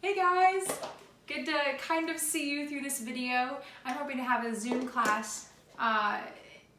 Hey guys! Good to kind of see you through this video. I'm hoping to have a Zoom class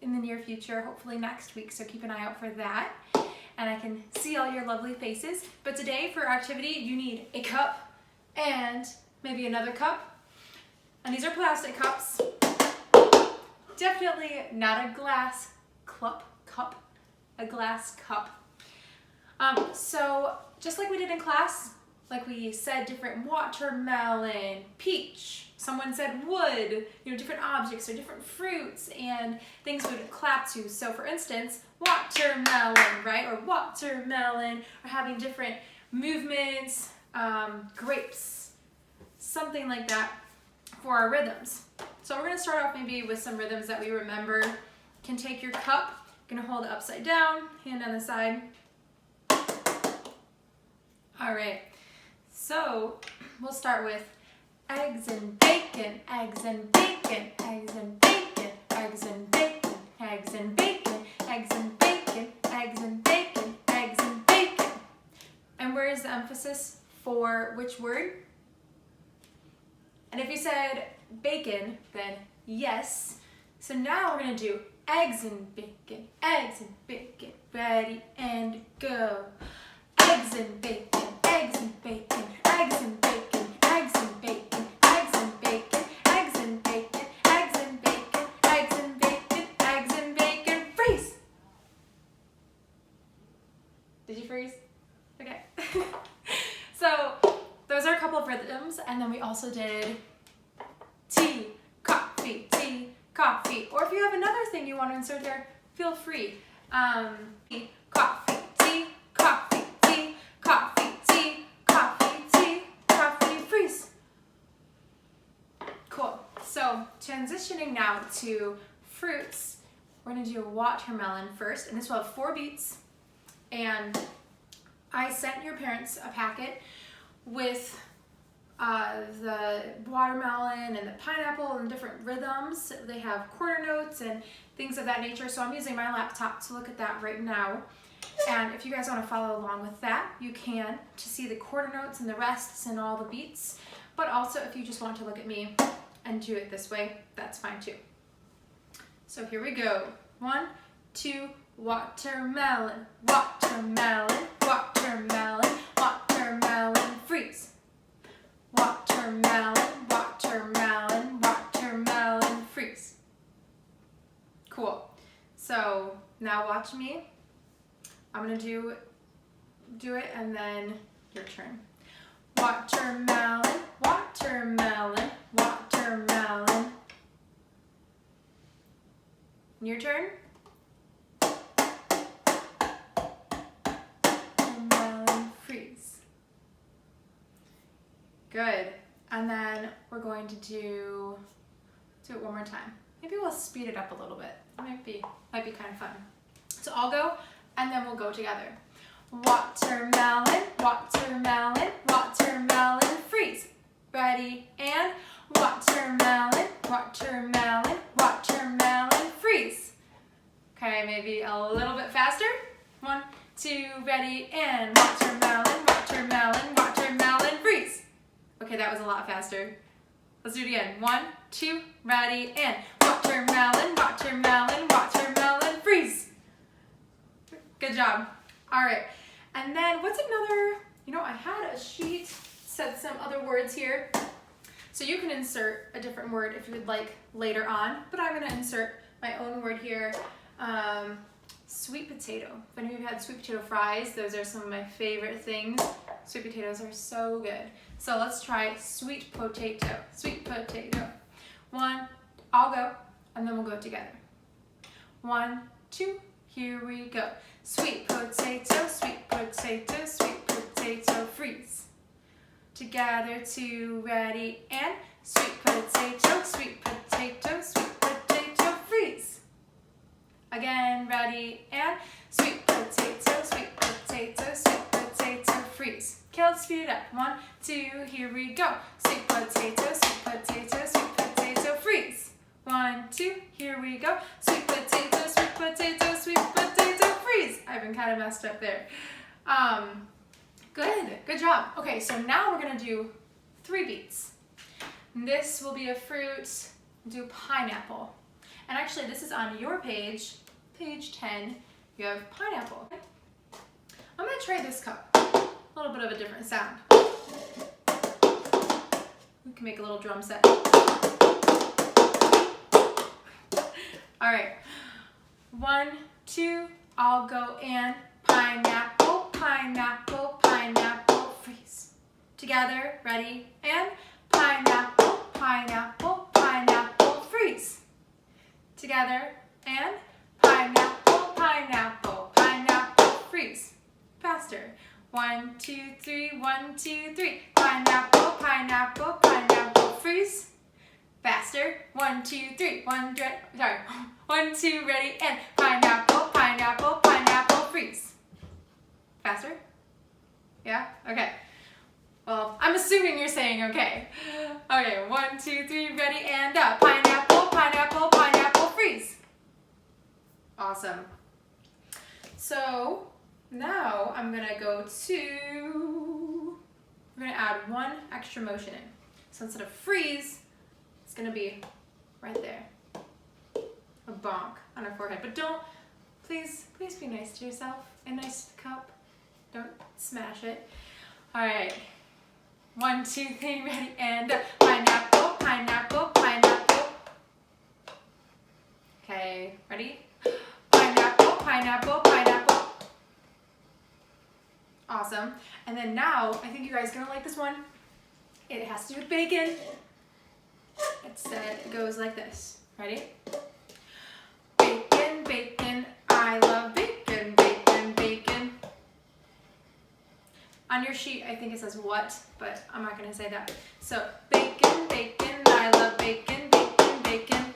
in the near future, hopefully next week, so keep an eye out for that. And I can see all your lovely faces. But today for our activity, you need a cup and maybe another cup. And these are plastic cups. Definitely not a glass cup, a glass cup. So just like we did in class, like we said different watermelon, peach, someone said wood, different objects or different fruits and things we would clap to. So for instance, watermelon, right? Or watermelon, or having different movements, grapes, something like that for our rhythms. So we're gonna start off maybe with some rhythms that we remember. You can take your cup, gonna hold it upside down, hand on the side. All right. So we'll start with eggs and bacon, eggs and bacon, eggs and bacon, eggs and bacon, eggs and bacon, eggs and bacon, eggs and bacon, eggs and bacon. And where is the emphasis for which word? And if you said bacon, then yes. So now we're going to do eggs and bacon, eggs and bacon, ready and go. Eggs and bacon, eggs and bacon, eggs and bacon, eggs and bacon, eggs and bacon, eggs and bacon, eggs and bacon, eggs and bacon, eggs and bacon, freeze! Did you freeze? Okay. So those are a couple of rhythms, and then we also did tea, coffee, or if you have another thing you want to insert there, feel free. Tea, coffee, tea, coffee, tea, coffee, tea, coffee, tea, coffee, freeze. Cool. So transitioning now to fruits, we're going to do a watermelon first, and this will have 4 beats. And I sent your parents a packet with the watermelon and the pineapple and different rhythms. They have quarter notes and things of that nature. So I'm using my laptop to look at that right now. And if you guys want to follow along with that, you can, to see the quarter notes and the rests and all the beats. But also if you just want to look at me and do it this way, that's fine too. So here we go. 1, 2, watermelon, watermelon, watermelon, watermelon, freeze. Watermelon, watermelon, watermelon, freeze. Cool. So now watch me. I'm gonna do it and then your turn. Watermelon, watermelon, watermelon. Your turn. Watermelon, freeze. Good. And then we're going to do it one more time. Maybe we'll speed it up a little bit. It might be kind of fun. So I'll go and then we'll go together. Watermelon, watermelon, watermelon, freeze. Ready and watermelon, watermelon, watermelon, freeze. Okay, maybe a little bit faster. 1, 2, ready and watermelon, watermelon, watermelon, freeze. Okay, that was a lot faster. Let's do it again. 1, 2, ready, and watermelon, watermelon, watermelon, freeze. Good job. All right, and then what's another, I had a sheet, said some other words here. So you can insert a different word if you would like later on, but I'm gonna insert my own word here. Sweet potato. If any of you have had sweet potato fries, those are some of my favorite things. Sweet potatoes are so good. So let's try sweet potato. Sweet potato. 1, I'll go, and then we'll go together. 1, 2, here we go. Sweet potato, sweet potato, sweet potato, freeze. Together, 2, ready, and sweet potato, sweet potato, sweet potato, freeze. Again, ready, and sweet potato, sweet potato, sweet potato, freeze. Okay, let's speed it up. 1, 2, here we go. Sweet potato, sweet potato, sweet potato, freeze. 1, 2, here we go. Sweet potato, sweet potato, sweet potato, freeze. I've been kind of messed up there. Good job. Okay, so now we're gonna do 3 beets. This will be a fruit. We'll do pineapple. And actually this is on your page, page 10, you have pineapple. I'm gonna try this cup. A little bit of a different sound. We can make a little drum set. All right, 1, 2, I'll go and pineapple, pineapple, pineapple, freeze. Together, ready, and pineapple, pineapple, pineapple, freeze. Together, and pineapple, pineapple, pineapple, freeze. Faster. 1, 2, 3, 1, 2, 3. Pineapple, pineapple, pineapple, freeze. Faster. 1, 2, 3. 1, 2, ready, and pineapple, pineapple, pineapple, freeze. Faster? Yeah? Okay. Well, I'm assuming you're saying okay. Okay, 1, 2, 3, ready, and pineapple, pineapple, pineapple, freeze. Awesome. So now I'm gonna go to, we're gonna add 1 extra motion in. So instead of freeze, it's gonna be right there. A bonk on our forehead. But don't, please be nice to yourself and nice to the cup. Don't smash it. All right. 1, 2, 3, ready, and pineapple, pineapple, pineapple. Okay, ready? Pineapple, pineapple, pineapple. Awesome. And then now, I think you guys are gonna like this one. It has to do with bacon. It goes like this. Ready? Bacon, bacon, I love bacon, bacon, bacon. On your sheet, I think it says what, but I'm not gonna say that. So, bacon, bacon, I love bacon, bacon, bacon.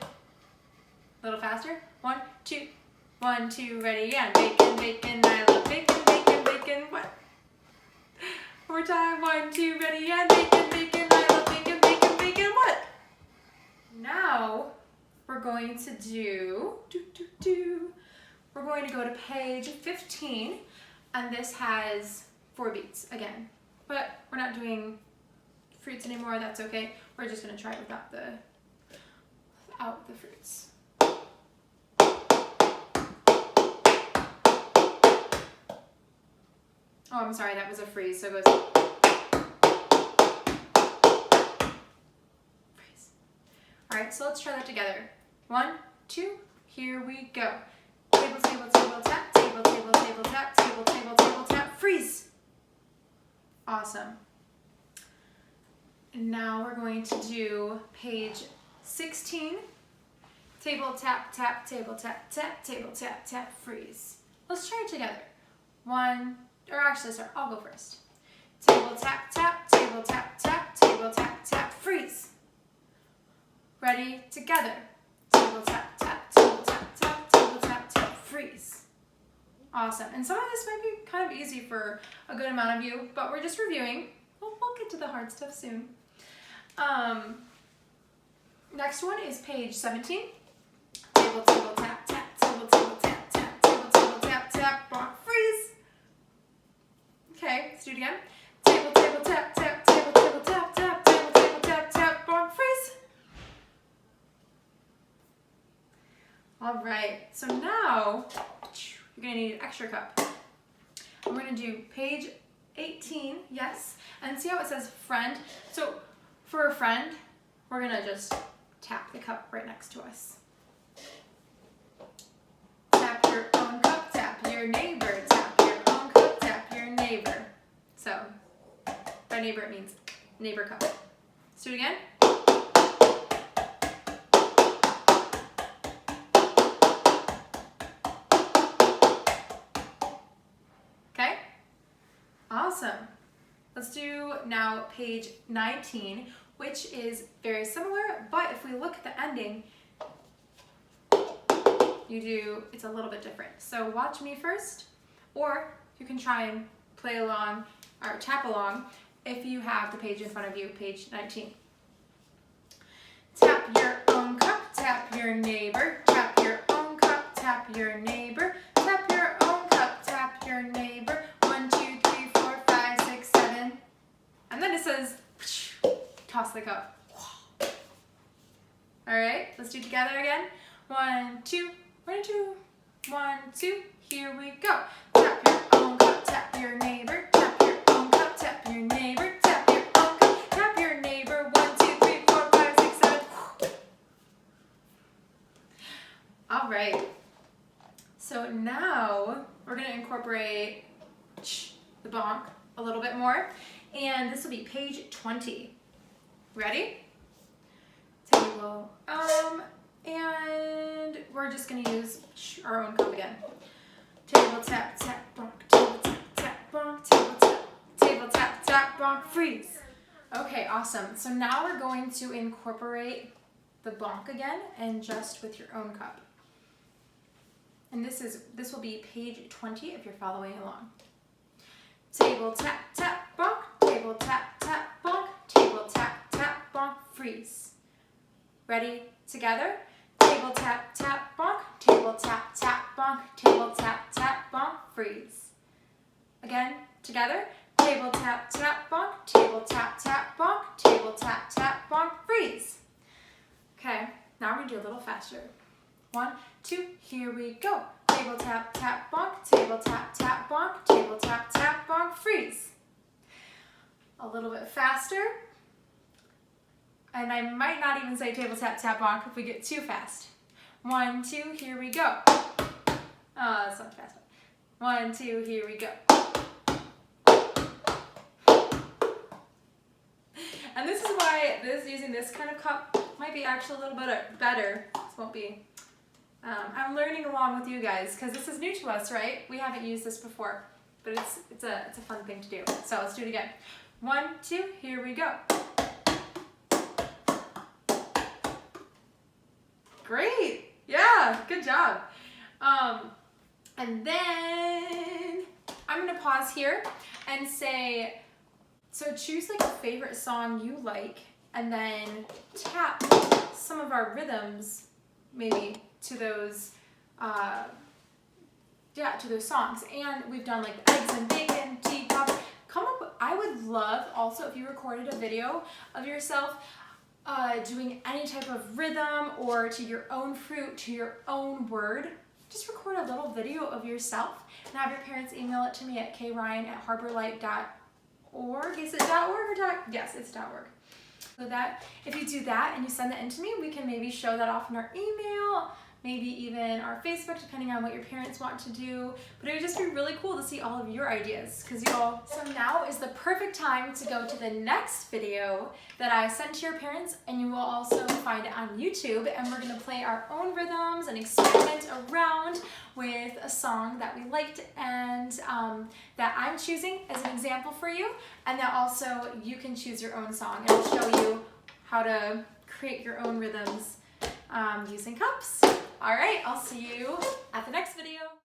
A little faster. 1, 2, 1, 2, ready, and bacon, bacon, I love bacon, bacon, bacon, what? One more time. 1, 2, ready, and bacon, bacon, I love bacon, bacon, bacon, what? Now, we're going to do, we're going to go to page 15, and this has 4 beets again. But we're not doing fruits anymore, that's okay. We're just gonna try it without the fruits. Oh, I'm sorry, that was a freeze, so it goes. Freeze. All right, so let's try that together. 1, 2, here we go. Table, table, table, tap, table, table, table, tap, table, table, table, tap, freeze. Awesome. And now we're going to do page 16. Table, tap, tap, table, tap, tap, table, tap, tap, freeze. Let's try it together. 1, or actually, sorry, I'll go first. Table, tap, tap, table, tap, tap, table, tap, tap, freeze. Ready, together. Table, tap, tap, table, tap, tap, table, tap, tap, freeze. Awesome. And some of this might be kind of easy for a good amount of you, but we're just reviewing. We'll get to the hard stuff soon. Next one is page 17. Table, table, tap, tap, table, table, tap, tap, table, table, tap, tap, bonk, freeze. Okay, let's do it again. Table, table, tap, tap, table, table, tap, tap, table, table, tap, tap, bonk, freeze. All right, so now you're gonna need an extra cup. And we're gonna do page 18, yes, and see how it says friend. So for a friend, we're gonna just tap the cup right next to us. Tap your own cup, tap your neighbor, tap your own cup, tap your neighbor. So by neighbor it means neighbor cup. Let's do it again. Okay, awesome. Let's do now page 19, which is very similar, but if we look at the ending, it's a little bit different. So watch me first, or you can try and play along or tap along if you have the page in front of you, page 19. Tap your own cup, tap your neighbor, tap your own cup, tap your neighbor, tap your own cup, tap your neighbor. 1, 2, 3, 4, 5, 6, 7. And then it says, toss the cup. All right, let's do it together again. 1, 2, 1, 2, 1, 2. Here we go. Tap your own cup, tap your neighbor. Tap your own cup, tap your neighbor. Tap your own cup, tap your neighbor. 1, 2, 3, 4, 5, 6, 7. All right. So now we're gonna incorporate the bonk a little bit more, and this will be page 20. Ready? Table, and we're just gonna use our own cup again. Table tap tap bonk, table tap tap bonk, table tap tap bonk, freeze. Okay, awesome. So now we're going to incorporate the bonk again, and just with your own cup. And this will be page 20 if you're following along. Table tap tap bonk, table tap tap bonk, table tap tap bonk, freeze. Ready? Together. Table tap tap bonk, table tap tap bonk, table tap tap bonk, freeze. Again, together. Table tap tap bonk, table tap tap bonk, table tap tap bonk, freeze. Okay, now we're gonna do a little faster. 1, 2, here we go. Table tap tap bonk, table tap tap bonk, table tap tap bonk, freeze. A little bit faster. And I might not even say table tap tap bonk if we get too fast. 1, 2, here we go. Oh, that's not fast. 1, 2, here we go. And this is why using this kind of cup might be actually a little bit better. This won't be. I'm learning along with you guys because this is new to us, right? We haven't used this before, but it's a fun thing to do. So let's do it again. 1, 2, here we go. Great, yeah, good job. And then I'm gonna pause here and say, so choose like a favorite song you like, and then tap some of our rhythms maybe to those to those songs. And we've done like eggs and bacon, teapot. Come up, I would love also if you recorded a video of yourself doing any type of rhythm or to your own fruit, to your own word. Just record a little video of yourself and have your parents email it to me at kryan@harborlight.org. Is it .org or Yes, it's .org. So that if you do that and you send that in to me, we can maybe show that off in our email, maybe even our Facebook, depending on what your parents want to do. But it would just be really cool to see all of your ideas, because you all. So now is the perfect time to go to the next video that I sent to your parents, and you will also find it on YouTube. And we're gonna play our own rhythms and experiment around with a song that we liked and that I'm choosing as an example for you, and that also you can choose your own song. And I'll show you how to create your own rhythms using cups. All right, I'll see you at the next video.